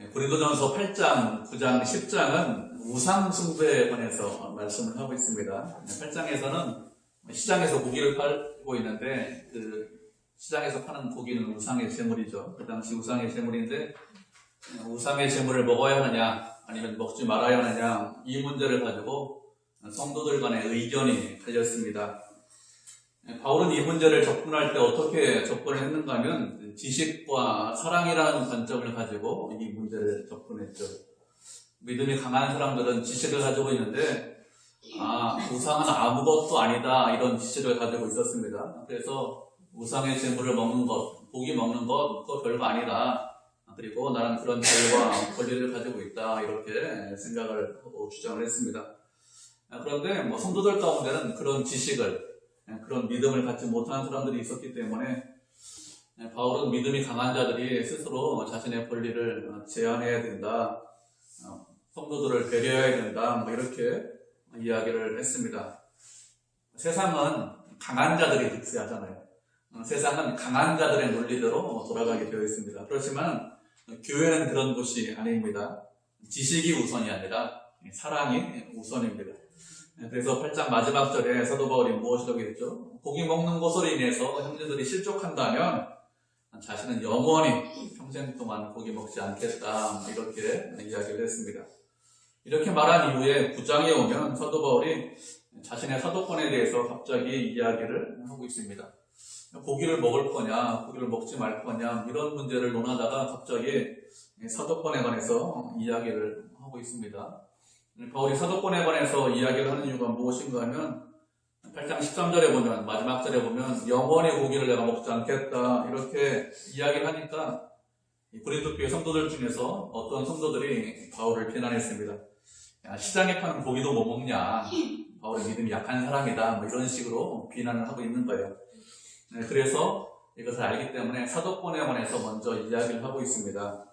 고린도전서 8장, 9장, 10장은 우상 숭배에 관해서 말씀을 하고 있습니다. 8장에서는 시장에서 고기를 팔고 있는데 그 시장에서 파는 고기는 우상의 제물이죠. 그 당시 우상의 제물인데 우상의 제물을 먹어야 하느냐 아니면 먹지 말아야 하느냐 이 문제를 가지고 성도들 간의 의견이 갈렸습니다. 바울은 이 문제를 접근할 때 어떻게 접근을 했는가 하면 지식과 사랑이라는 관점을 가지고 이 문제를 접근했죠. 믿음이 강한 사람들은 지식을 가지고 있는데 우상은 아무것도 아니다 이런 지식을 가지고 있었습니다. 그래서 우상의 제물을 먹는 것, 고기 먹는 것 그거 별거 아니다. 그리고 나는 그런 자유와 권리를 가지고 있다 이렇게 생각을 하고 주장을 했습니다. 그런데 성도들 가운데는 그런 지식을 그런 믿음을 갖지 못한 사람들이 있었기 때문에 바울은 믿음이 강한 자들이 스스로 자신의 권리를 제한해야 된다. 성도들을 배려해야 된다. 이렇게 이야기를 했습니다. 세상은 강한 자들이 득세하잖아요. 세상은 강한 자들의 논리대로 돌아가게 되어 있습니다. 그렇지만 교회는 그런 곳이 아닙니다. 지식이 우선이 아니라 사랑이 우선입니다. 그래서 8장 마지막 절에 사도 바울이 무엇이라고 했죠? 고기 먹는 것으로 인해서 형제들이 실족한다면 자신은 영원히 평생 동안 고기 먹지 않겠다 이렇게 이야기를 했습니다. 이렇게 말한 이후에 9장에 오면 사도 바울이 자신의 사도권에 대해서 갑자기 이야기를 하고 있습니다. 고기를 먹을 거냐 고기를 먹지 말 거냐 이런 문제를 논하다가 갑자기 사도권에 관해서 이야기를 하고 있습니다. 바울이 사도권에 관해서 이야기를 하는 이유가 무엇인가 하면 8장 13절에 보면 마지막 절에 보면 영원히 고기를 내가 먹지 않겠다 이렇게 이야기를 하니까 고린도 교회 성도들 중에서 어떤 성도들이 바울을 비난했습니다. 야, 시장에 파는 고기도 못 먹냐, 바울의 믿음이 약한 사람이다 이런 식으로 비난을 하고 있는 거예요. 그래서 이것을 알기 때문에 사도권에 관해서 먼저 이야기를 하고 있습니다.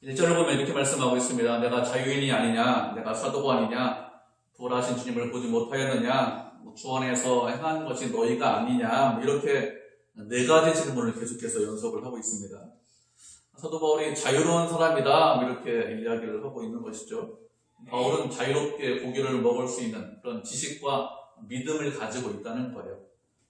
1절을 보면 이렇게 말씀하고 있습니다. 내가 자유인이 아니냐, 내가 사도가 아니냐, 부활하신 주님을 보지 못하였느냐, 주 안에서 행한 것이 너희가 아니냐, 이렇게 네 가지 질문을 계속해서 연속을 하고 있습니다. 사도 바울이 자유로운 사람이다 이렇게 이야기를 하고 있는 것이죠. 바울은 자유롭게 고기를 먹을 수 있는 그런 지식과 믿음을 가지고 있다는 거예요.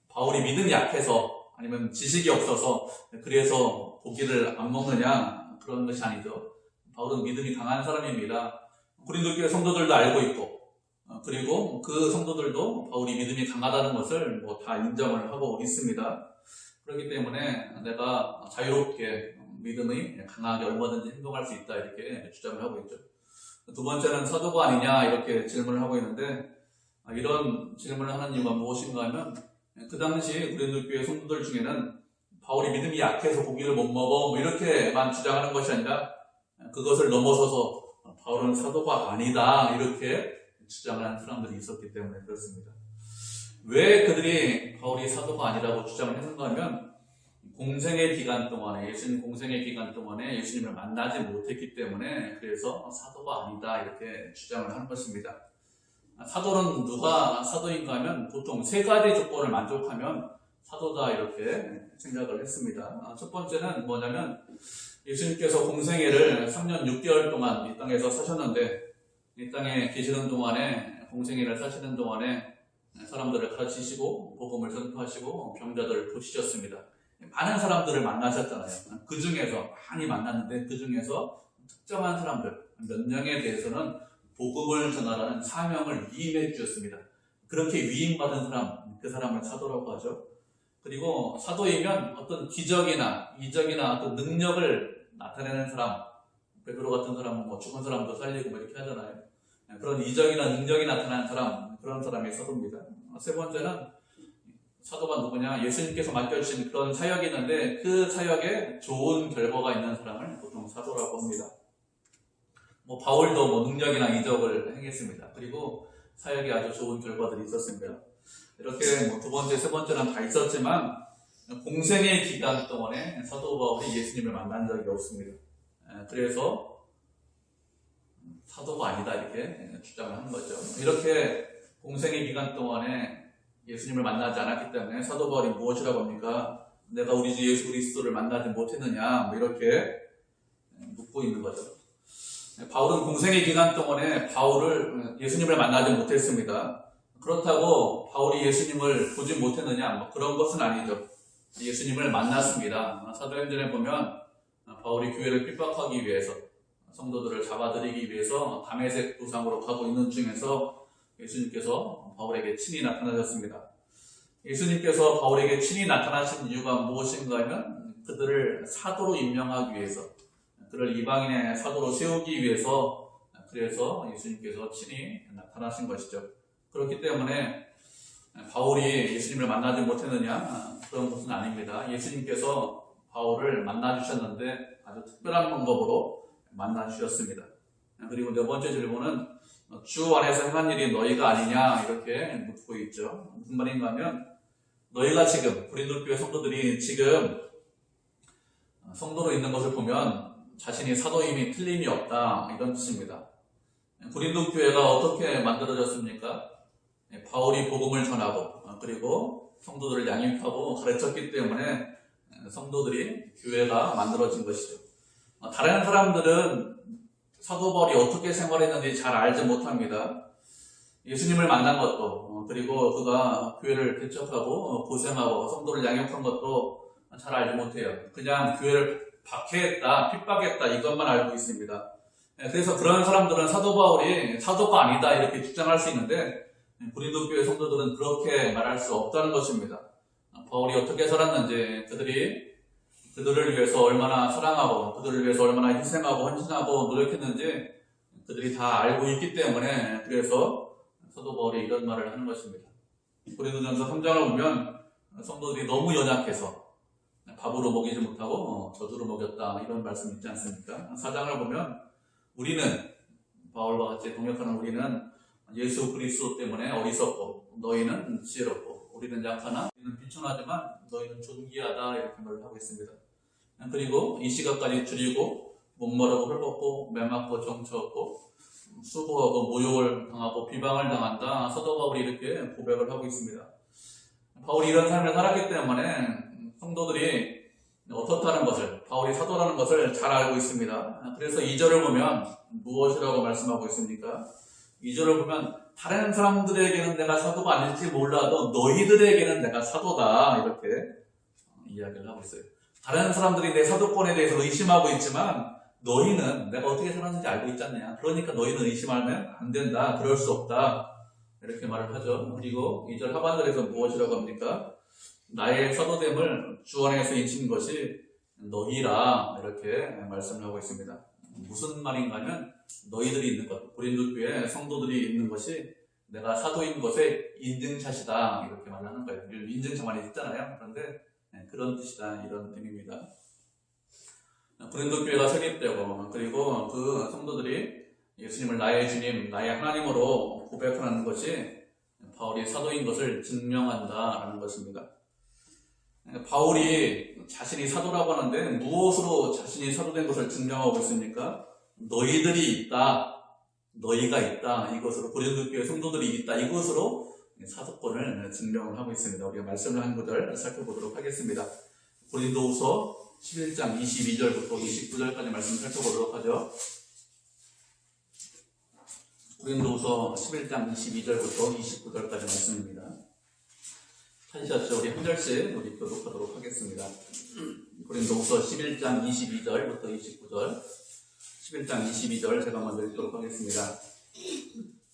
바울이 믿음이 약해서 아니면 지식이 없어서 그래서 고기를 안 먹느냐 그런 것이 아니죠. 바울은 믿음이 강한 사람입니다. 고린도 교회 성도들도 알고 있고 그리고 그 성도들도 바울이 믿음이 강하다는 것을 다 인정을 하고 있습니다. 그렇기 때문에 내가 자유롭게 믿음이 강하게 얼마든지 행동할 수 있다 이렇게 주장을 하고 있죠. 두 번째는 사도가 아니냐 이렇게 질문을 하고 있는데 이런 질문을 하는 이유가 무엇인가 하면 그 당시 고린도 교회 성도들 중에는 바울이 믿음이 약해서 고기를 못 먹어 이렇게만 주장하는 것이 아니라 그것을 넘어서서 바울은 사도가 아니다 이렇게 주장하는 사람들이 있었기 때문에 그렇습니다. 왜 그들이 바울이 사도가 아니라고 주장을 했는가 하면 공생의 기간 동안에 예수님 공생의 기간 동안에 예수님을 만나지 못했기 때문에 그래서 사도가 아니다 이렇게 주장을 하는 것입니다. 사도는 누가 사도인가 하면 보통 세 가지 조건을 만족하면 사도다 이렇게 생각을 했습니다. 첫 번째는 뭐냐면 예수님께서 공생애를 3년 6개월 동안 이 땅에서 사셨는데 이 땅에 계시는 동안에 공생애를 사시는 동안에 사람들을 가르치시고 복음을 전파하시고 병자들을 고치셨습니다. 많은 사람들을 만나셨잖아요. 그 중에서 많이 만났는데 그 중에서 특정한 사람들 몇 명에 대해서는 복음을 전하라는 사명을 위임해 주셨습니다. 그렇게 위임받은 사람, 그 사람을 사도라고 하죠. 그리고 사도이면 어떤 기적이나 이적이나 어떤 능력을 나타내는 사람, 베드로 같은 사람은 죽은 사람도 살리고 이렇게 하잖아요. 그런 이적이나 능력이 나타나는 사람, 그런 사람이 사도입니다. 세 번째는 사도가 누구냐? 예수님께서 맡겨주신 그런 사역이 있는데 그 사역에 좋은 결과가 있는 사람을 보통 사도라고 합니다. 바울도 능력이나 이적을 행했습니다. 그리고 사역에 아주 좋은 결과들이 있었습니다. 이렇게 두 번째, 세 번째는 다 있었지만 공생의 기간 동안에 사도 바울이 예수님을 만난 적이 없습니다. 그래서 사도가 아니다 이렇게 주장을 하는 거죠. 이렇게 공생의 기간 동안에 예수님을 만나지 않았기 때문에 사도 바울이 무엇이라고 합니까? 내가 우리 주 예수 그리스도를 만나지 못했느냐 이렇게 묻고 있는 거죠. 바울은 공생의 기간 동안에 예수님을 만나지 못했습니다. 그렇다고 바울이 예수님을 보지 못했느냐? 뭐 그런 것은 아니죠. 예수님을 만났습니다. 사도행전에 보면 바울이 교회를 핍박하기 위해서 성도들을 잡아들이기 위해서 다메섹 도상으로 가고 있는 중에서 예수님께서 바울에게 친히 나타나셨습니다. 예수님께서 바울에게 친히 나타나신 이유가 무엇인가 하면 그들을 사도로 임명하기 위해서, 그를 이방인의 사도로 세우기 위해서, 그래서 예수님께서 친히 나타나신 것이죠. 그렇기 때문에 바울이 예수님을 만나지 못했느냐? 그런 것은 아닙니다. 예수님께서 바울을 만나주셨는데 아주 특별한 방법으로 만나주셨습니다. 그리고 네 번째 질문은 주 안에서 행한 일이 너희가 아니냐? 이렇게 묻고 있죠. 무슨 말인가 하면 너희가 지금 고린도 교회 성도들이 지금 성도로 있는 것을 보면 자신이 사도임이 틀림이 없다 이런 뜻입니다. 고린도 교회가 어떻게 만들어졌습니까? 바울이 복음을 전하고 그리고 성도들을 양육하고 가르쳤기 때문에 성도들이 교회가 만들어진 것이죠. 다른 사람들은 사도 바울이 어떻게 생활했는지 잘 알지 못합니다. 예수님을 만난 것도 그리고 그가 교회를 개척하고 고생하고 성도를 양육한 것도 잘 알지 못해요. 그냥 교회를 박해했다, 핍박했다 이것만 알고 있습니다. 그래서 그런 사람들은 사도 바울이 사도가 아니다 이렇게 주장할 수 있는데 고린도 교회 성도들은 그렇게 말할 수 없다는 것입니다. 바울이 어떻게 살았는지, 그들을 위해서 얼마나 사랑하고 그들을 위해서 얼마나 희생하고 헌신하고 노력했는지 그들이 다 알고 있기 때문에 그래서 사도 바울이 이런 말을 하는 것입니다. 고린도전서 3장을 보면 성도들이 너무 연약해서 밥으로 먹이지 못하고 젖으로 먹였다 이런 말씀 있지 않습니까? 4장을 보면 우리는 바울과 같이 동역하는 우리는 예수 그리스도 때문에 어리석고 너희는 지혜롭고 우리는 약하나 우리는 비천하지만 너희는 존귀하다 이렇게 말을 하고 있습니다. 그리고 이 시각까지 줄이고 목마르고 헐벗고 매맞고 정처없고 수고하고 모욕을 당하고 비방을 당한다. 사도 바울이 이렇게 고백을 하고 있습니다. 바울이 이런 삶을 살았기 때문에 성도들이 어떻다는 것을, 바울이 사도라는 것을 잘 알고 있습니다. 그래서 2절을 보면 무엇이라고 말씀하고 있습니까? 2절을 보면 다른 사람들에게는 내가 사도가 아닐지 몰라도 너희들에게는 내가 사도다 이렇게 이야기를 하고 있어요. 다른 사람들이 내 사도권에 대해서 의심하고 있지만 너희는 내가 어떻게 살았는지 알고 있지 않냐. 그러니까 너희는 의심하면 안 된다. 그럴 수 없다. 이렇게 말을 하죠. 그리고 2절 하반절에서 무엇이라고 합니까? 나의 사도됨을 주 안에서 인친 것이 너희라 이렇게 말씀을 하고 있습니다. 무슨 말인가 하면 너희들이 있는 것, 고린도 교회 성도들이 있는 것이 내가 사도인 것의 인증샷이다 이렇게 말을 하는 거예요. 인증샷 많이 있잖아요. 그런데 그런 뜻이다 이런 의미입니다. 고린도 교회가 설립되고 그리고 그 성도들이 예수님을 나의 주님, 나의 하나님으로 고백하는 것이 바울이 사도인 것을 증명한다라는 것입니다. 바울이 자신이 사도라고 하는데 무엇으로 자신이 사도된 것을 증명하고 있습니까? 너희들이 있다, 너희가 있다, 이것으로 고린도 교회 성도들이 있다, 이것으로 사도권을 증명을 하고 있습니다. 우리가 말씀을 한 구절 살펴보도록 하겠습니다. 고린도후서 11장 22절부터 29절까지 말씀 살펴보도록 하죠. 고린도후서 11장 22절부터 29절까지 말씀입니다. 찾으셨죠? 우리 한 절씩 우리 교독하도록 하겠습니다. 고린도후서 11장 22절부터 29절 11장 22절 제가 먼저 읽도록 하겠습니다.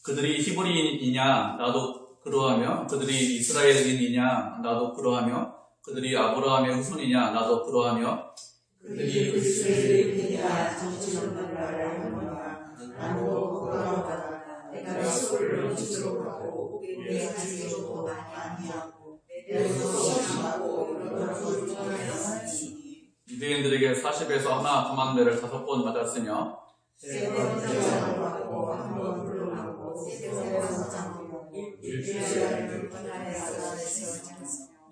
그들이 히브리인이냐 나도 그러하며 그들이 이스라엘인이냐 나도 그러하며 그들이 아브라함의 후손이냐 나도 그러하며 그들이 이스라엘인이냐 정치적인 말을 하는가 나도 그러하다. 내가 소를 지도록 하고 내 가지도 많이 아니하고 내 소심하고 너를 좋아하였으니 유대인들에게 40에서 하나 그만대를 5번 맞았으며 세 번 장하고 한 번 물러나고 세 번 성장하고 일주일을 떠나서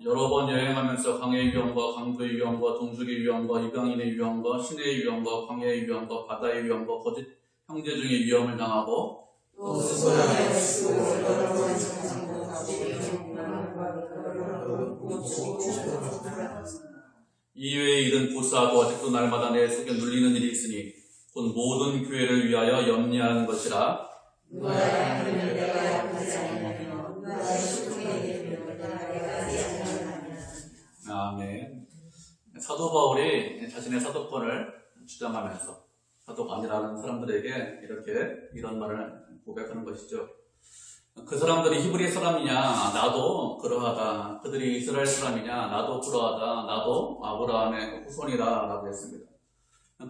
여러 번 여행하면서 강의 위험과 강도의 위험과 동족의 위험과 이방인의 위험과 신의 위험과 광야의 위험과 바다의 위험과 거짓 형제 중의 위험을 당하고 또 스스로의 쓰고 여러 번 정상고 이외의 일은 고사하고 아직도 날마다 내 속에 눌리는 일이 있으니 곧 모든 교회를 위하여 염려하는 것이라. 누가 약하면 내가 약하지 아니하며 누가 신통에게 빌면 내가 약하지 아니하느냐. 아멘. 사도 바울이 자신의 사도권을 주장하면서 사도가 아니라는 사람들에게 이런 말을 고백하는 것이죠. 그 사람들이 히브리 사람이냐? 나도 그러하다. 그들이 이스라엘 사람이냐? 나도 그러하다. 나도 아브라함의 후손이다 라고 했습니다.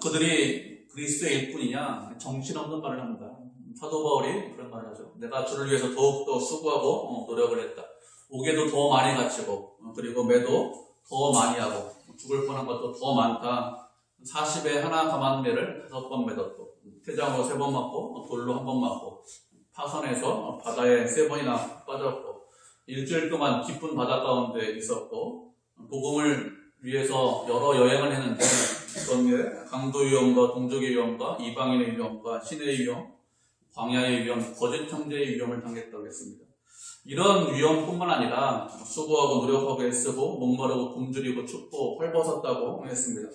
그들이 그리스도의 일꾼이냐? 정신없는 말을 합니다. 사도 바울이 그런 말을 하죠. 내가 주를 위해서 더욱더 수고하고 노력을 했다. 옥에도 더 많이 갇히고 그리고 매도 더 많이 하고 죽을 뻔한 것도 더 많다. 40에 하나 감한매를 5번 매뒀고 태장으로 3번 맞고 돌로 1번 맞고 파선에서 바다에 3번이나 빠졌고 일주일 동안 깊은 바다 가운데 있었고 복음을 위해서 여러 여행을 했는데 거기에 강도 위험과 동족의 위험과 이방인의 위험과 신의 위험, 광야의 위험, 거짓 형제의 위험을 당했다고 했습니다. 이런 위험뿐만 아니라 수고하고 노력하고 애쓰고 목마르고 굶주리고 춥고 헐벗었다고 했습니다.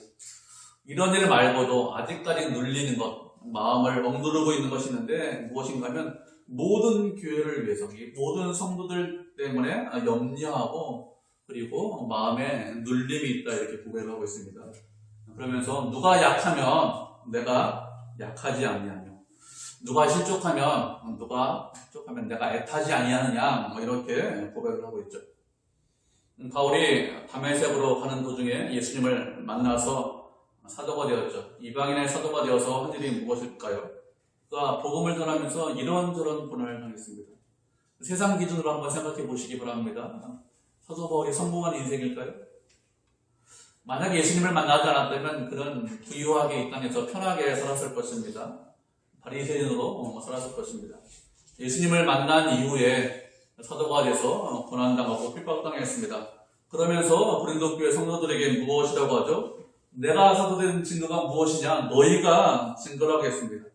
이런 일 말고도 아직까지 눌리는 것, 마음을 억누르고 있는 것이 있는데 무엇인가 하면 모든 교회를 위해서, 모든 성도들 때문에 염려하고 그리고 마음에 눌림이 있다 이렇게 고백하고 있습니다. 그러면서 누가 약하면 내가 약하지 아니하며 누가 실족하면 내가 애타지 아니하느냐 이렇게 고백을 하고 있죠. 바울이 다메섹으로 가는 도중에 예수님을 만나서 사도가 되었죠. 이방인의 사도가 되어서 한 일이 무엇일까요? 그가 복음을 전하면서 이런저런 고난을 당했습니다. 세상 기준으로 한번 생각해 보시기 바랍니다. 사도 바울이 성공한 인생일까요? 만약에 예수님을 만나지 않았다면 그는 부유하게 이 땅에서 편하게 살았을 것입니다. 바리새인으로 살았을 것입니다. 예수님을 만난 이후에 사도가 돼서 고난당하고 핍박당했습니다. 그러면서 고린도 교회 성도들에게 무엇이라고 하죠? 내가 사도된 증거가 무엇이냐? 너희가 증거라고 했습니다.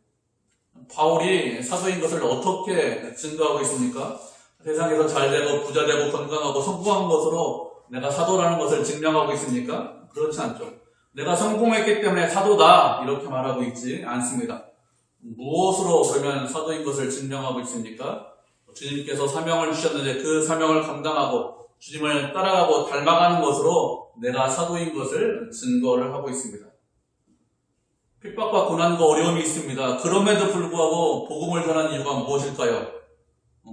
바울이 사도인 것을 어떻게 증거하고 있습니까? 세상에서 잘되고 부자되고 건강하고 성공한 것으로 내가 사도라는 것을 증명하고 있습니까? 그렇지 않죠. 내가 성공했기 때문에 사도다 이렇게 말하고 있지 않습니다. 무엇으로 그러면 사도인 것을 증명하고 있습니까? 주님께서 사명을 주셨는데 그 사명을 감당하고 주님을 따라가고 닮아가는 것으로 내가 사도인 것을 증거를 하고 있습니다. 핍박과 고난과 어려움이 있습니다. 그럼에도 불구하고 복음을 전하는 이유가 무엇일까요?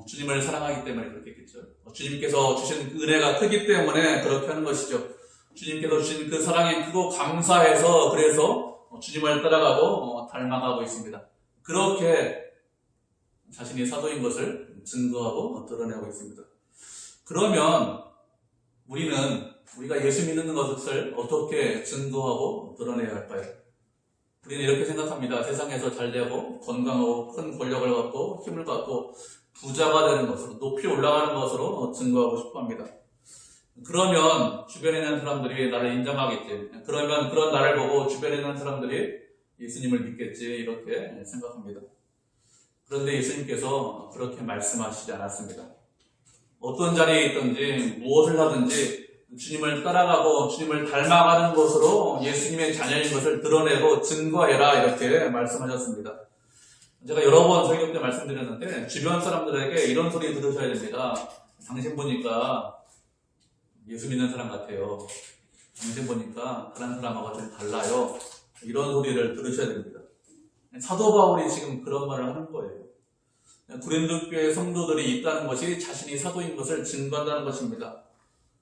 주님을 사랑하기 때문에 그렇겠죠. 주님께서 주신 은혜가 크기 때문에 그렇게 하는 것이죠. 주님께서 주신 그 사랑이 크고 감사해서 그래서 주님을 따라가고 닮아가고 있습니다. 그렇게 자신이 사도인 것을 증거하고 드러내고 있습니다. 그러면 우리가 예수 믿는 것을 어떻게 증거하고 드러내야 할까요? 우리는 이렇게 생각합니다. 세상에서 잘되고 건강하고 큰 권력을 갖고 힘을 갖고 부자가 되는 것으로 높이 올라가는 것으로 증거하고 싶어 합니다. 그러면 주변에 있는 사람들이 나를 인정하겠지. 그러면 그런 나를 보고 주변에 있는 사람들이 예수님을 믿겠지 이렇게 생각합니다. 그런데 예수님께서 그렇게 말씀하시지 않았습니다. 어떤 자리에 있든지 무엇을 하든지 주님을 따라가고 주님을 닮아가는 것으로 예수님의 자녀인 것을 드러내고 증거해라 이렇게 말씀하셨습니다. 제가 여러 번 설교 때 말씀드렸는데 주변 사람들에게 이런 소리 들으셔야 됩니다. 당신 보니까 예수 믿는 사람 같아요. 당신 보니까 다른 사람하고 좀 달라요. 이런 소리를 들으셔야 됩니다. 사도 바울이 지금 그런 말을 하는 거예요. 고린도 교회 성도들이 있다는 것이 자신이 사도인 것을 증거한다는 것입니다.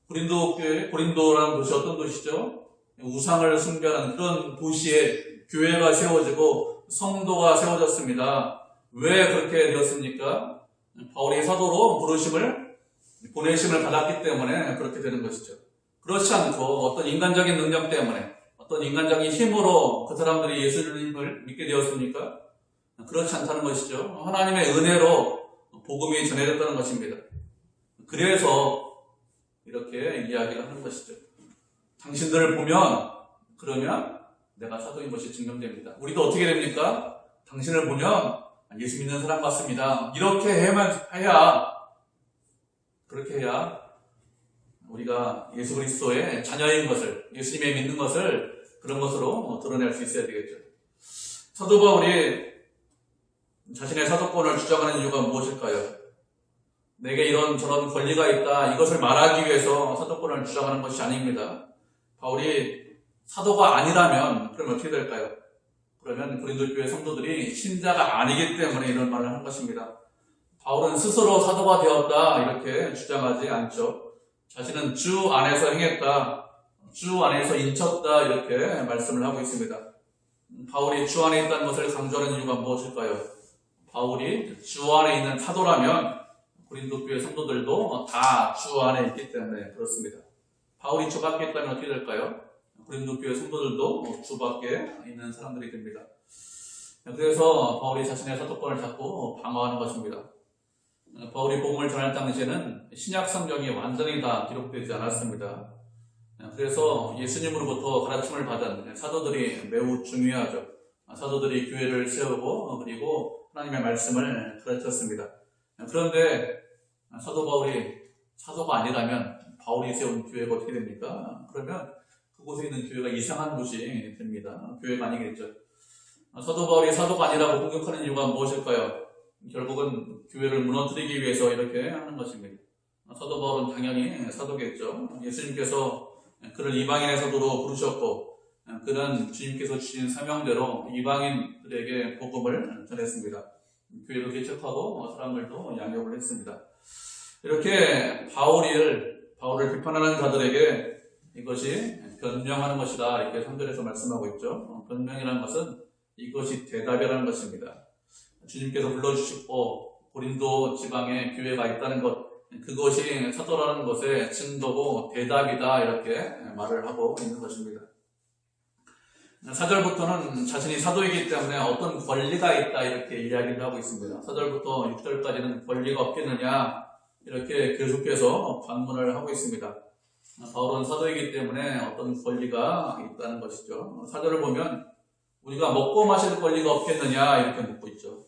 고린도라는 도시 어떤 도시죠? 우상을 숭배하는 그런 도시에 교회가 세워지고 성도가 세워졌습니다. 왜 그렇게 되었습니까? 바울이 사도로 보내심을 받았기 때문에 그렇게 되는 것이죠. 그렇지 않고 어떤 인간적인 능력 때문에 어떤 인간적인 힘으로 그 사람들이 예수님을 믿게 되었습니까? 그렇지 않다는 것이죠. 하나님의 은혜로 복음이 전해졌다는 것입니다. 그래서 이렇게 이야기를 하는 것이죠. 당신들을 보면 그러면 내가 사도인 것이 증명됩니다. 우리도 어떻게 됩니까? 당신을 보면 예수 믿는 사람 같습니다. 이렇게 해야 그렇게 해야 우리가 예수 그리스도의 자녀인 것을, 예수님의 믿는 것을 그런 것으로 드러낼 수 있어야 되겠죠. 사도 바울이 자신의 사도권을 주장하는 이유가 무엇일까요? 내게 이런 저런 권리가 있다, 이것을 말하기 위해서 사도권을 주장하는 것이 아닙니다. 바울이 사도가 아니라면 그러면 어떻게 될까요? 그러면 고린도 교회 성도들이 신자가 아니기 때문에 이런 말을 한 것입니다. 바울은 스스로 사도가 되었다 이렇게 주장하지 않죠. 자신은 주 안에서 행했다, 주 안에서 인쳤다 이렇게 말씀을 하고 있습니다. 바울이 주 안에 있다는 것을 강조하는 이유가 무엇일까요? 바울이 주 안에 있는 사도라면 고린도 교회 성도들도 다 주 안에 있기 때문에 그렇습니다. 바울이 주 밖에 있다면 어떻게 될까요? 고린도 교회 성도들도 주 밖에 있는 사람들이 됩니다. 그래서 바울이 자신의 사도권을 자꾸 방어하는 것입니다. 바울이 복음을 전할 당시에는 신약 성경이 완전히 다 기록되지 않았습니다. 그래서 예수님으로부터 가르침을 받은 사도들이 매우 중요하죠. 사도들이 교회를 세우고 그리고 하나님의 말씀을 가르쳤습니다. 그런데 사도 바울이 사도가 아니라면 바울이 세운 교회가 어떻게 됩니까? 그러면 그곳에 있는 교회가 이상한 곳이 됩니다. 교회가 아니겠죠. 사도 바울이 사도가 아니라고 공격하는 이유가 무엇일까요? 결국은 교회를 무너뜨리기 위해서 이렇게 하는 것입니다. 사도 바울은 당연히 사도겠죠. 예수님께서 그를 이방인의 사도로 부르셨고 그는 주님께서 주신 사명대로 이방인들에게 복음을 전했습니다. 교회도 개척하고 사람들도 양육을 했습니다. 이렇게 바울을 비판하는 자들에게 이것이 변명하는 것이다 이렇게 3절에서 말씀하고 있죠. 변명이라는 것은 이것이 대답이라는 것입니다. 주님께서 불러주시고 고린도 지방에 교회가 있다는 것, 그것이 사도라는 것의 증거고 대답이다 이렇게 말을 하고 있는 것입니다. 4절부터는 자신이 사도이기 때문에 어떤 권리가 있다 이렇게 이야기를 하고 있습니다. 4절부터 6절까지는 권리가 없겠느냐 이렇게 계속해서 반문을 하고 있습니다. 바울은 사도이기 때문에 어떤 권리가 있다는 것이죠. 4절을 보면 우리가 먹고 마실 권리가 없겠느냐 이렇게 묻고 있죠.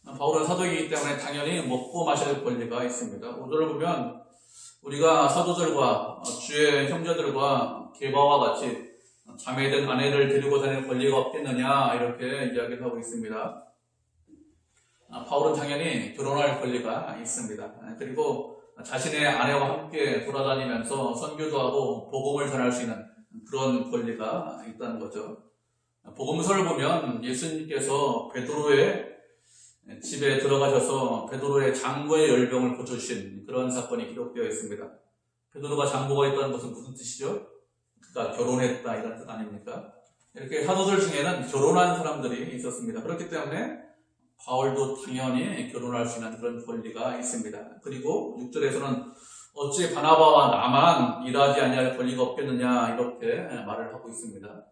바울은 사도이기 때문에 당연히 먹고 마실 권리가 있습니다. 5절을 보면 우리가 사도들과 주의 형제들과 게바와 같이 자매든 아내를 데리고 다닐 권리가 없겠느냐 이렇게 이야기를 하고 있습니다. 바울은 당연히 결혼할 권리가 있습니다. 그리고 자신의 아내와 함께 돌아다니면서 선교도 하고 복음을 전할 수 있는 그런 권리가 있다는 거죠. 복음서를 보면 예수님께서 베드로의 집에 들어가셔서 베드로의 장고의 열병을 고쳐주신 그런 사건이 기록되어 있습니다. 베드로가 장고가 있다는 것은 무슨 뜻이죠? 그가 결혼했다 이런 뜻 아닙니까? 이렇게 사도들 중에는 결혼한 사람들이 있었습니다. 그렇기 때문에 바울도 당연히 결혼할 수 있는 그런 권리가 있습니다. 그리고 6절에서는 어찌 바나바와 나만 일하지 아니할 권리가 없겠느냐 이렇게 말을 하고 있습니다.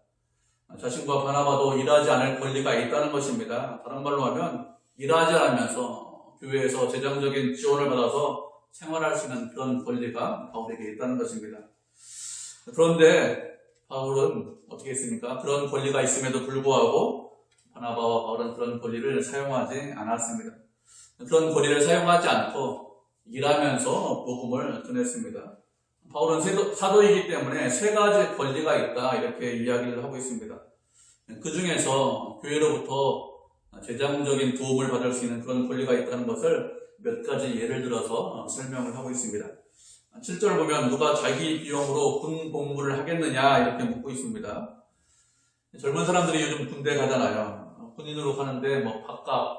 자신과 바나바도 일하지 않을 권리가 있다는 것입니다. 다른 말로 하면 일하지 않으면서 교회에서 재정적인 지원을 받아서 생활할 수 있는 그런 권리가 바울에게 있다는 것입니다. 그런데 바울은 어떻게 했습니까? 그런 권리가 있음에도 불구하고 바나바와 바울은 그런 권리를 사용하지 않았습니다. 그런 권리를 사용하지 않고 일하면서 복음을 전했습니다. 바울은 사도이기 때문에 세 가지 권리가 있다 이렇게 이야기를 하고 있습니다. 그 중에서 교회로부터 재정적인 도움을 받을 수 있는 그런 권리가 있다는 것을 몇 가지 예를 들어서 설명을 하고 있습니다. 7절 보면 누가 자기 비용으로 군 복무를 하겠느냐 이렇게 묻고 있습니다. 젊은 사람들이 요즘 군대 가잖아요. 군인으로 가는데 뭐 밥값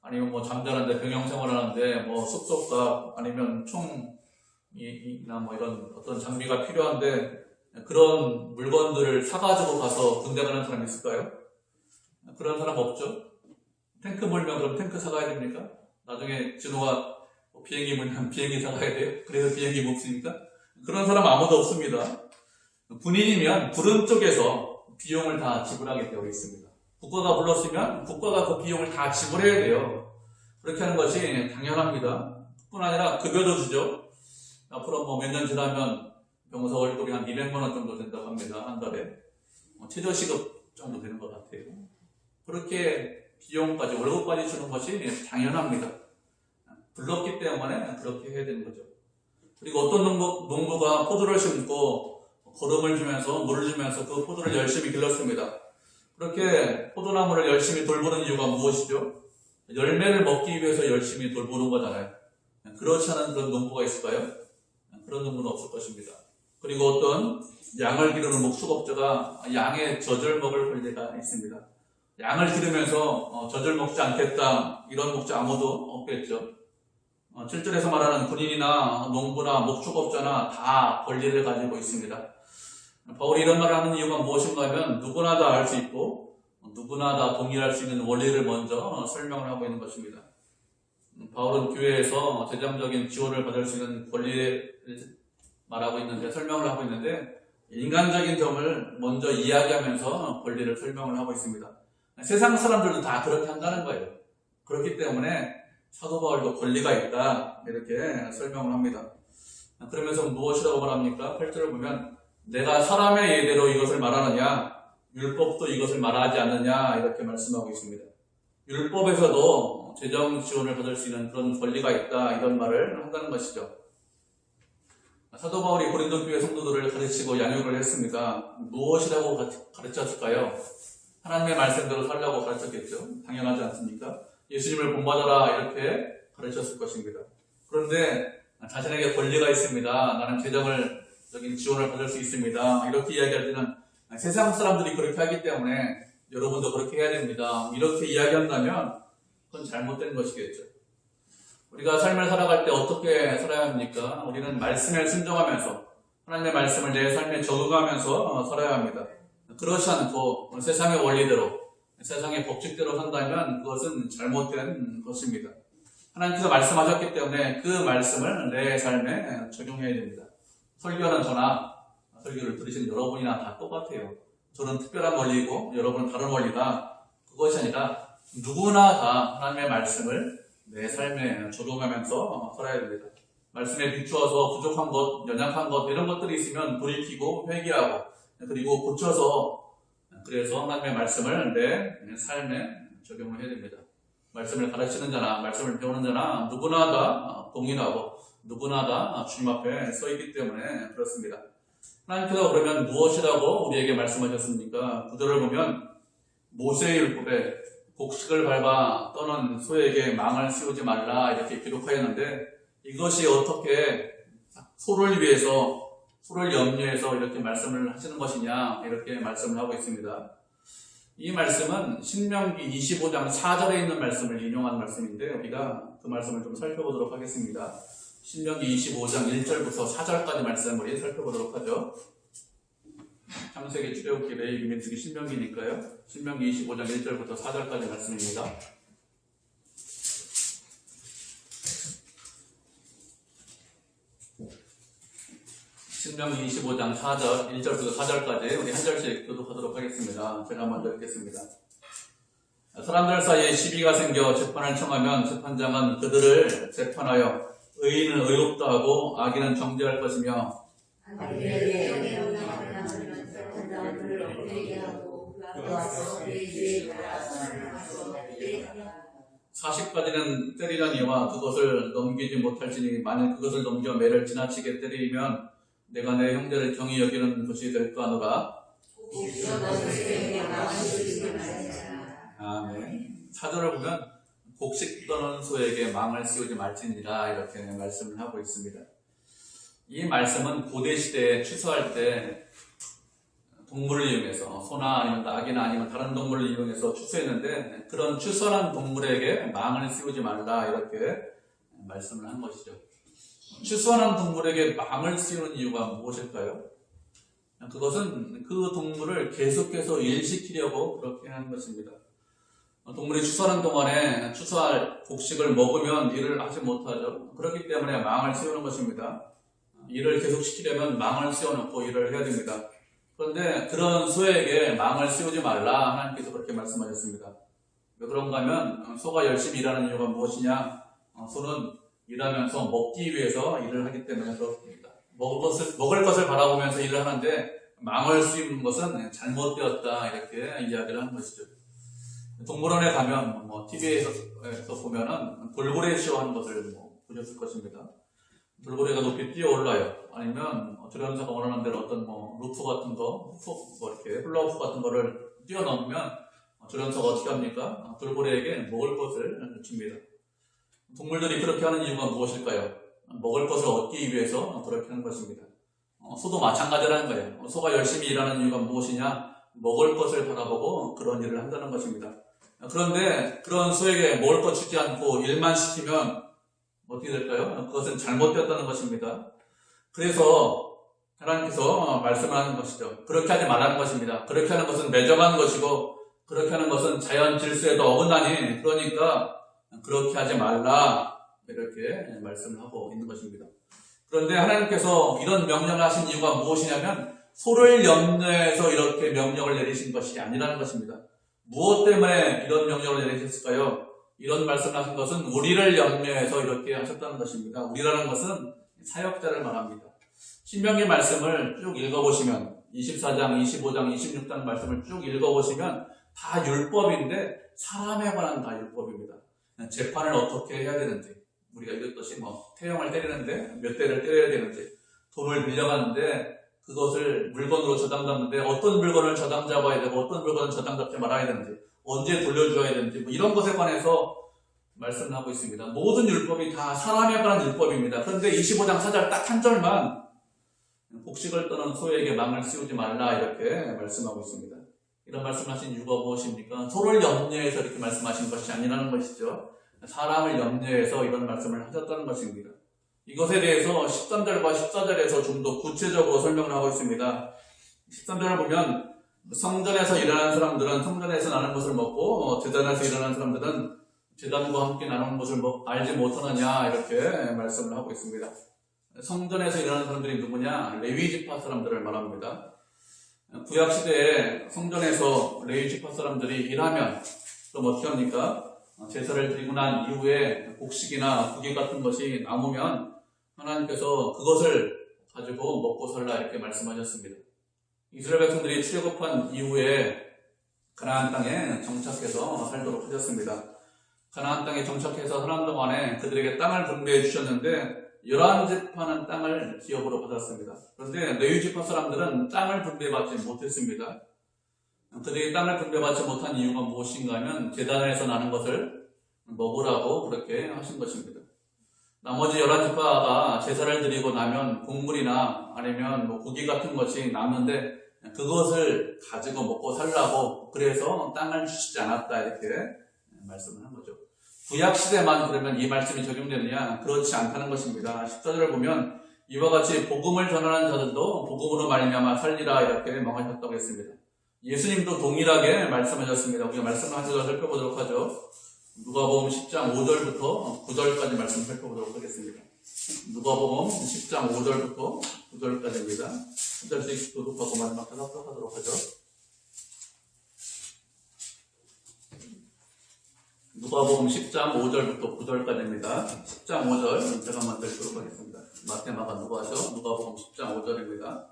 아니면 뭐 잠자는데 병영 생활하는데 뭐 숙소값 아니면 총이나 뭐 이런 어떤 장비가 필요한데 그런 물건들을 사가지고 가서 군대 가는 사람 있을까요? 그런 사람 없죠. 탱크 몰면 그럼 탱크 사가야 됩니까? 나중에 진호가 비행기 몰면 비행기 사가야 돼요? 그래서 비행기 못 쓰니까? 그런 사람 아무도 없습니다. 군인이면 부른 쪽에서 비용을 다 지불하게 되어 있습니다. 국가가 불렀으면 국가가 그 비용을 다 지불해야 돼요. 그렇게 하는 것이 당연합니다. 뿐 아니라 급여도 주죠. 앞으로 뭐 몇 년 지나면 병사 월급이 한 200만 원 정도 된다고 합니다. 한 달에. 최저시급 정도 되는 것 같아요. 그렇게 비용까지 월급까지 주는 것이 당연합니다. 불렀기 때문에 그렇게 해야 되는 거죠. 그리고 어떤 농부가 포도를 심고 거름을 주면서 물을 주면서 그 포도를 열심히 길렀습니다. 그렇게 포도나무를 열심히 돌보는 이유가 무엇이죠? 열매를 먹기 위해서 열심히 돌보는 거잖아요. 그렇지 않은 그런 농부가 있을까요? 그런 농부는 없을 것입니다. 그리고 어떤 양을 기르는 목축업자가 양의 젖을 먹을 권리가 있습니다. 양을 기르면서 젖을 먹지 않겠다, 이런 목자 아무도 없겠죠. 7절에서 말하는 군인이나 농부나 목축업자나 다 권리를 가지고 있습니다. 바울이 이런 말을 하는 이유가 무엇인가 하면 누구나 다 알 수 있고 누구나 다 동의할 수 있는 원리를 먼저 설명을 하고 있는 것입니다. 바울은 교회에서 재정적인 지원을 받을 수 있는 권리를 말하고 있는데, 설명을 하고 있는데, 인간적인 점을 먼저 이야기하면서 권리를 설명을 하고 있습니다. 세상 사람들도 다 그렇게 한다는 거예요. 그렇기 때문에 사도 바울도 권리가 있다, 이렇게 설명을 합니다. 그러면서 무엇이라고 말합니까? 8절을 보면 내가 사람의 예대로 이것을 말하느냐, 율법도 이것을 말하지 않느냐, 이렇게 말씀하고 있습니다. 율법에서도 재정 지원을 받을 수 있는 그런 권리가 있다, 이런 말을 한다는 것이죠. 사도 바울이 고린도 교회 성도들을 가르치고 양육을 했습니다. 무엇이라고 가르쳤을까요? 하나님의 말씀대로 살라고 가르쳤겠죠. 당연하지 않습니까? 예수님을 본받아라, 이렇게 가르쳤을 것입니다. 그런데 자신에게 권리가 있습니다. 나는 재정적인 지원을 받을 수 있습니다. 이렇게 이야기할 때는 세상 사람들이 그렇게 하기 때문에 여러분도 그렇게 해야 됩니다. 이렇게 이야기한다면 그건 잘못된 것이겠죠. 우리가 삶을 살아갈 때 어떻게 살아야 합니까? 우리는 말씀에 순종하면서 하나님의 말씀을 내 삶에 적응하면서 살아야 합니다. 그렇지 않고 세상의 원리대로, 세상의 법칙대로 산다면 그것은 잘못된 것입니다. 하나님께서 말씀하셨기 때문에 그 말씀을 내 삶에 적용해야 됩니다. 설교하는 저나 설교를 들으신 여러분이나 다 똑같아요. 저는 특별한 원리이고 여러분은 다른 원리다. 그것이 아니라 누구나 다 하나님의 말씀을 내 삶에 적용하면서 살아야 됩니다. 말씀에 비추어서 부족한 것, 연약한 것, 이런 것들이 있으면 돌이키고 회개하고, 그리고 고쳐서, 그래서 하나님의 말씀을 내 삶에 적용을 해야 됩니다. 말씀을 가르치는 자나 말씀을 배우는 자나 누구나 다 동일하고 누구나 다 주님 앞에 서 있기 때문에 그렇습니다. 하나님께서 그러면 무엇이라고 우리에게 말씀하셨습니까? 구절을 보면 모세의 율법에 곡식을 밟아 떠는 소에게 망을 씌우지 말라, 이렇게 기록하였는데, 이것이 어떻게 소를 위해서, 소를 염려해서 이렇게 말씀을 하시는 것이냐, 이렇게 말씀을 하고 있습니다. 이 말씀은 신명기 25장 4절에 있는 말씀을 인용한 말씀인데, 우리가 그 말씀을 좀 살펴보도록 하겠습니다. 신명기 25장 1절부터 4절까지 말씀을 우리 살펴보도록 하죠. 창세기, 출애굽기, 레위기, 민수기, 신명기니까요. 신명기 25장 1절부터 4절까지 말씀입니다. 신명기 25장 4절, 1절부터 4절까지 우리 한 절씩 교독하도록 하겠습니다. 제가 먼저 읽겠습니다. 사람들 사이에 시비가 생겨 재판을 청하면 재판장은 그들을 재판하여 의인은 의롭다 하고 악인은 정죄할 것이며, 40가지는 때리려니와 그것을 넘기지 못할지니 만일 그것을 넘겨 매를 지나치게 때리면 내가 내 형제를 경히 여기는 것이 될까 하노라. 아멘. 4절을 보면 곡식 떠는 소에게 망을 씌우지 말지니라, 이렇게 말씀을 하고 있습니다. 이 말씀은 고대 시대에 추수할 때 동물을 이용해서, 소나 아니면 낙이나 아니면 다른 동물을 이용해서 추수했는데, 그런 추수한 동물에게 망을 씌우지 말라, 이렇게 말씀을 한 것이죠. 추수하는 동물에게 망을 씌우는 이유가 무엇일까요? 그것은 그 동물을 계속해서 일시키려고 그렇게 한 것입니다. 동물이 추수하는 동안에 추수할 곡식을 먹으면 일을 하지 못하죠. 그렇기 때문에 망을 씌우는 것입니다. 일을 계속시키려면 망을 씌워놓고 일을 해야 됩니다. 그런데 그런 소에게 망을 씌우지 말라, 하나님께서 그렇게 말씀하셨습니다. 왜 그런가 하면 소가 열심히 일하는 이유가 무엇이냐? 소는 일하면서 먹기 위해서 일을 하기 때문에 그렇습니다. 먹을 것을 바라보면서 일을 하는데 망을 씌우는 것은 잘못되었다, 이렇게 이야기를 하는 것이죠. 동물원에 가면 TV에서 보면은 돌고래 쇼 하는 것을 보셨을 것입니다. 돌고래가 높이 뛰어올라요. 아니면 조련사가 원하는 대로 어떤 루프 같은 거, 이렇게 훌라후프 같은 거를 뛰어넘으면 조련사가 어떻게 합니까? 돌고래에게 먹을 것을 줍니다. 동물들이 그렇게 하는 이유가 무엇일까요? 먹을 것을 얻기 위해서 그렇게 하는 것입니다. 소도 마찬가지라는 거예요. 소가 열심히 일하는 이유가 무엇이냐? 먹을 것을 바라보고 그런 일을 한다는 것입니다. 그런데 그런 소에게 먹을 것 주지 않고 일만 시키면 어떻게 될까요? 그것은 잘못되었다는 것입니다. 그래서 하나님께서 말씀하는 것이죠. 그렇게 하지 말라는 것입니다. 그렇게 하는 것은 매정한 것이고 그렇게 하는 것은 자연 질서에도 어긋나니 그러니까 그렇게 하지 말라 이렇게 말씀을 하고 있는 것입니다. 그런데 하나님께서 이런 명령을 하신 이유가 무엇이냐면 소를 염려해서 이렇게 명령을 내리신 것이 아니라는 것입니다. 무엇 때문에 이런 명령을 내리셨을까요? 이런 말씀을 하신 것은 우리를 염려해서 이렇게 하셨다는 것입니다. 우리라는 것은 사역자를 말합니다. 신명기 말씀을 쭉 읽어보시면 24장, 25장, 26장 말씀을 쭉 읽어보시면 다 율법인데 사람에 관한 다 율법입니다. 재판을 어떻게 해야 되는지 우리가 읽었듯이 태형을 때리는데 몇 대를 때려야 되는지 돈을 빌려갔는데 그것을 물건으로 저당 잡는데 어떤 물건을 저당 잡아야 되고 어떤 물건을 저당 잡지 말아야 되는지 언제 돌려줘야 되는지 이런 것에 관해서 말씀을 하고 있습니다. 모든 율법이 다 사람에 관한 율법입니다. 그런데 25장 4절 딱 한 절만 곡식을 떠는 소에게 망을 씌우지 말라 이렇게 말씀하고 있습니다. 이런 말씀하신 이유가 무엇입니까? 소를 염려해서 이렇게 말씀하신 것이 아니라는 것이죠. 사람을 염려해서 이런 말씀을 하셨다는 것입니다. 이것에 대해서 13절과 14절에서 좀 더 구체적으로 설명을 하고 있습니다. 13절을 보면 성전에서 일하는 사람들은 성전에서 나는 것을 먹고 제단에서 일하는 사람들은 제단과 함께 나누는 것을 알지 못하느냐 이렇게 말씀을 하고 있습니다. 성전에서 일하는 사람들이 누구냐? 레위지파 사람들을 말합니다. 구약시대에 성전에서 레위지파 사람들이 일하면 그럼 어떻게 합니까? 제사를 드리고 난 이후에 곡식이나 고기 같은 것이 남으면 하나님께서 그것을 가지고 먹고 살라 이렇게 말씀하셨습니다. 이스라엘 백성들이 출애굽한 이후에 가나안 땅에 정착해서 살도록 하셨습니다. 가나안 땅에 정착해서 사는 동안에 그들에게 땅을 분배해 주셨는데 11지파는 땅을 기업으로 받았습니다. 그런데 레위지파 사람들은 땅을 분배받지 못했습니다. 그들이 땅을 분배받지 못한 이유가 무엇인가 하면 제단에서 나는 것을 먹으라고 그렇게 하신 것입니다. 나머지 11지파가 제사를 드리고 나면 곡물이나 아니면 고기 같은 것이 남는데 그것을 가지고 먹고 살라고 그래서 땅을 주시지 않았다 이렇게 말씀을 한 거죠. 구약시대만 그러면 이 말씀이 적용되느냐? 그렇지 않다는 것입니다. 14절을 보면 이와 같이 복음을 전하는 자들도 복음으로 말미암아 살리라 이렇게 명하셨다고 했습니다. 예수님도 동일하게 말씀하셨습니다. 우리가 말씀을 한 절 살펴보도록 하죠. 누가복음 10장 5절부터 9절까지 말씀 살펴보도록 하겠습니다. 누가복음 10장 5절부터 9절까지입니다. 한 절씩 교독하고 마지막 다 합독하도록 하죠. 누가복음 10장 5절부터 9절까지입니다. 10장 5절 제가 먼저 읽도록 하겠습니다. 마태, 마가, 누가죠. 누가복음 10장 5절입니다.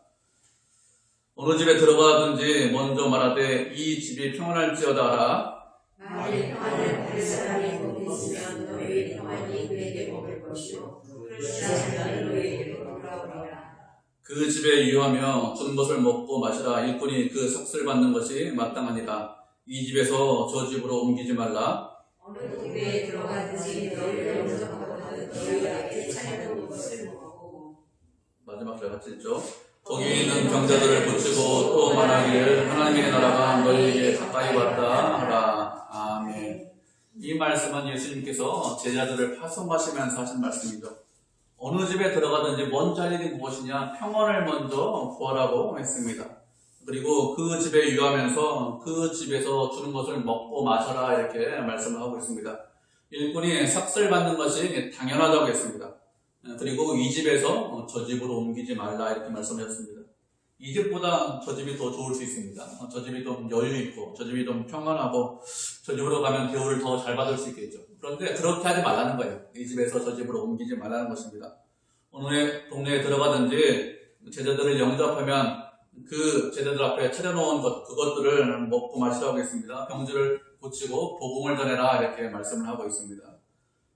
어느 집에 들어가든지 먼저 말하되 이 집이 평안할지어다 하라. 만일 평안을 받을 사람이 곧 있으면 너희의 평안이 그에게 먹을 것이요 그렇지 않으면 너희에게 돌아오리라. 그 집에 유하며 주는 것을 먹고 마시라. 일꾼이 그 삭슬 받는 것이 마땅하니라. 이 집에서 저 집으로 옮기지 말라. 어느 집에 들어가든지 너희를 영접하거든 너희에게 차려놓은 것을 먹고. 마지막 절 같이 읽죠. 거기 있는 병자들을 붙이고 또 말하기를 하나님의 나라가 너희에게 가까이 왔다 하라. 아멘. 이 말씀은 예수님께서 제자들을 파송하시면서 하신 말씀이죠. 어느 집에 들어가든지 먼저 할 일이 무엇이냐? 평안을 먼저 구하라고 했습니다. 그리고 그 집에 유하면서 그 집에서 주는 것을 먹고 마셔라 이렇게 말씀을 하고 있습니다. 일꾼이 삭슬 받는 것이 당연하다고 했습니다. 그리고 이 집에서 저 집으로 옮기지 말라 이렇게 말씀하셨습니다. 이 집보다 저 집이 더 좋을 수 있습니다. 저 집이 좀 여유 있고 저 집이 좀 평안하고 저 집으로 가면 대우를 더 잘 받을 수 있겠죠. 그런데 그렇게 하지 말라는 거예요. 이 집에서 저 집으로 옮기지 말라는 것입니다. 어느 동네에 들어가든지 제자들을 영접하면 그 제자들 앞에 차려놓은 그것들을 먹고 마시라고 했습니다. 병들을 고치고 복음을 전해라 이렇게 말씀을 하고 있습니다.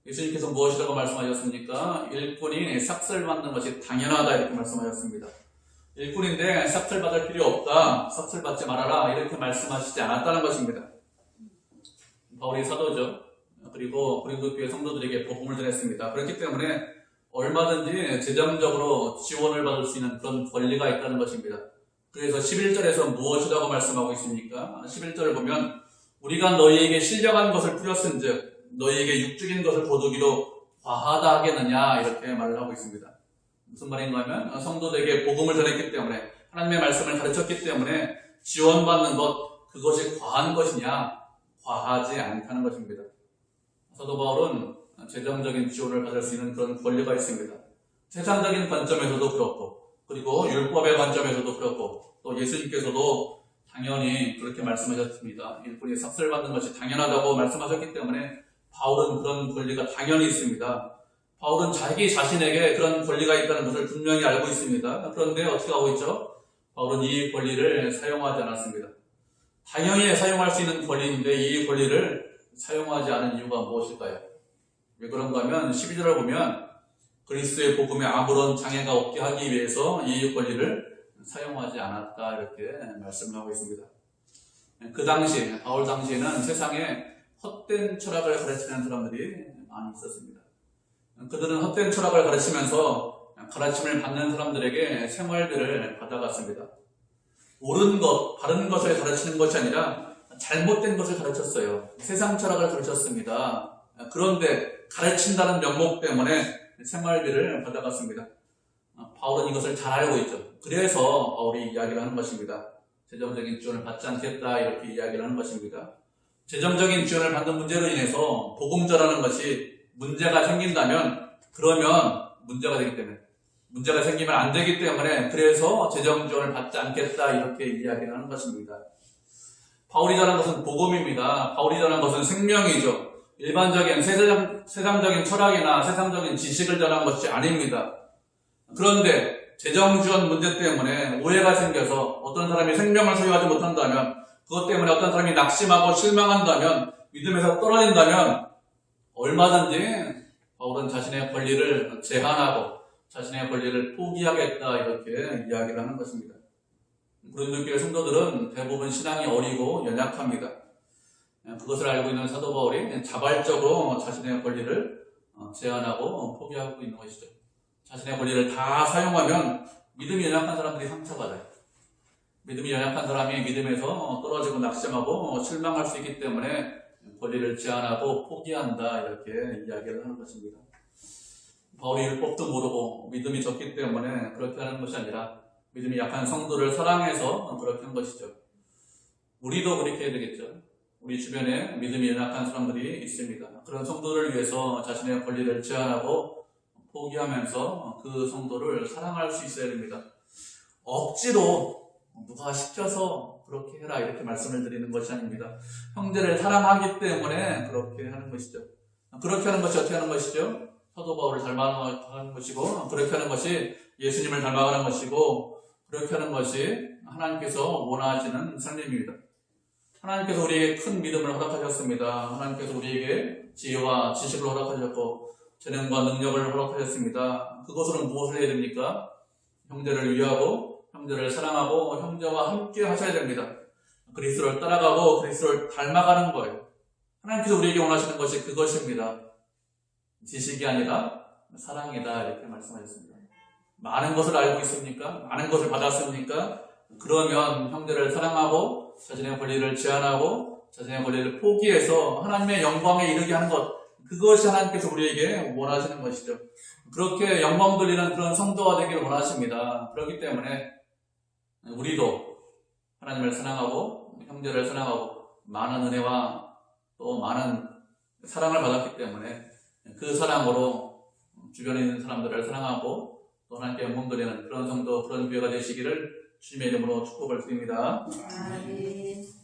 예수님께서 무엇이라고 말씀하셨습니까? 일꾼이 삭슬 받는 것이 당연하다 이렇게 말씀하셨습니다. 일꾼인데 삭슬 받을 필요 없다, 삭슬 받지 말아라 이렇게 말씀하시지 않았다는 것입니다. 바울이 사도죠. 그리고 고린도 교회 성도들에게 복음을 전했습니다. 그렇기 때문에 얼마든지 재정적으로 지원을 받을 수 있는 그런 권리가 있다는 것입니다. 그래서 11절에서 무엇이라고 말씀하고 있습니까? 11절을 보면 우리가 너희에게 신령한 것을 뿌렸은즉 너희에게 육적인 것을 거두기로 과하다 하겠느냐 이렇게 말을 하고 있습니다. 무슨 말인가 하면 성도들에게 복음을 전했기 때문에 하나님의 말씀을 가르쳤기 때문에 지원받는 것 그것이 과한 것이냐? 과하지 않다는 것입니다. 사도 바울은 재정적인 지원을 받을 수 있는 그런 권리가 있습니다. 세상적인 관점에서도 그렇고 그리고 율법의 관점에서도 그렇고 또 예수님께서도 당연히 그렇게 말씀하셨습니다. 일꾼이 삭슬 받는 것이 당연하다고 말씀하셨기 때문에 바울은 그런 권리가 당연히 있습니다. 바울은 자기 자신에게 그런 권리가 있다는 것을 분명히 알고 있습니다. 그런데 어떻게 하고 있죠? 바울은 이 권리를 사용하지 않았습니다. 당연히 사용할 수 있는 권리인데 이 권리를 사용하지 않은 이유가 무엇일까요? 왜 그런가 하면 12절을 보면 그리스도의 복음에 아무런 장애가 없게 하기 위해서 이 권리를 사용하지 않았다 이렇게 말씀을 하고 있습니다. 그 당시 바울 당시에는 세상에 헛된 철학을 가르치는 사람들이 많이 있었습니다. 그들은 헛된 철학을 가르치면서 가르침을 받는 사람들에게 생활비를 받아갔습니다. 옳은 것, 바른 것을 가르치는 것이 아니라 잘못된 것을 가르쳤어요. 세상 철학을 가르쳤습니다. 그런데 가르친다는 명목 때문에 생활비를 받아갔습니다. 바울은 이것을 잘 알고 있죠. 그래서 바울이 이야기를 하는 것입니다. 재정적인 지원을 받지 않겠다 이렇게 이야기를 하는 것입니다. 재정적인 지원을 받는 문제로 인해서 복음 전하는 것이 문제가 생긴다면 그러면 문제가 되기 때문에 문제가 생기면 안 되기 때문에 그래서 재정 지원을 받지 않겠다 이렇게 이야기를 하는 것입니다. 바울이 전한 것은 복음입니다. 바울이 전한 것은 생명이죠. 일반적인 세상적인 철학이나 세상적인 지식을 전한 것이 아닙니다. 그런데 재정 지원 문제 때문에 오해가 생겨서 어떤 사람이 생명을 소유하지 못한다면 그것 때문에 어떤 사람이 낙심하고 실망한다면 믿음에서 떨어진다면 얼마든지 바울은 자신의 권리를 제한하고 자신의 권리를 포기하겠다 이렇게 이야기를 하는 것입니다. 고린도 교회 성도들은 대부분 신앙이 어리고 연약합니다. 그것을 알고 있는 사도 바울이 자발적으로 자신의 권리를 제한하고 포기하고 있는 것이죠. 자신의 권리를 다 사용하면 믿음이 연약한 사람들이 상처받아요. 믿음이 연약한 사람이 믿음에서 떨어지고 낙심하고 실망할 수 있기 때문에 권리를 제한하고 포기한다 이렇게 이야기를 하는 것입니다. 바울이 율법도 모르고 믿음이 적기 때문에 그렇게 하는 것이 아니라 믿음이 약한 성도를 사랑해서 그렇게 한 것이죠. 우리도 그렇게 해야 되겠죠. 우리 주변에 믿음이 연약한 사람들이 있습니다. 그런 성도를 위해서 자신의 권리를 제한하고 포기하면서 그 성도를 사랑할 수 있어야 됩니다. 억지로 누가 시켜서 그렇게 해라 이렇게 말씀을 드리는 것이 아닙니다. 형제를 사랑하기 때문에 그렇게 하는 것이죠. 그렇게 하는 것이 어떻게 하는 것이죠? 사도 바울을 닮아가는 것이고 그렇게 하는 것이 예수님을 닮아가는 것이고 그렇게 하는 것이 하나님께서 원하시는 삶입니다. 하나님께서 우리에게 큰 믿음을 허락하셨습니다. 하나님께서 우리에게 지혜와 지식을 허락하셨고 재능과 능력을 허락하셨습니다. 그것으로 무엇을 해야 됩니까? 형제를 위하고 형제를 사랑하고 형제와 함께 하셔야 됩니다. 그리스도를 따라가고 그리스도를 닮아가는 거예요. 하나님께서 우리에게 원하시는 것이 그것입니다. 지식이 아니라 사랑이다 이렇게 말씀하셨습니다. 많은 것을 알고 있습니까? 많은 것을 받았습니까? 그러면 형제를 사랑하고 자신의 권리를 제한하고 자신의 권리를 포기해서 하나님의 영광에 이르게 하는 것, 그것이 하나님께서 우리에게 원하시는 것이죠. 그렇게 영광 돌리는 그런 성도가 되기를 원하십니다. 그렇기 때문에 우리도 하나님을 사랑하고 형제를 사랑하고 많은 은혜와 또 많은 사랑을 받았기 때문에 그 사랑으로 주변에 있는 사람들을 사랑하고 또 하나님께 영광 돌리는 그런 성도, 그런 교회가 되시기를 주님의 이름으로 축복을 드립니다. 아멘.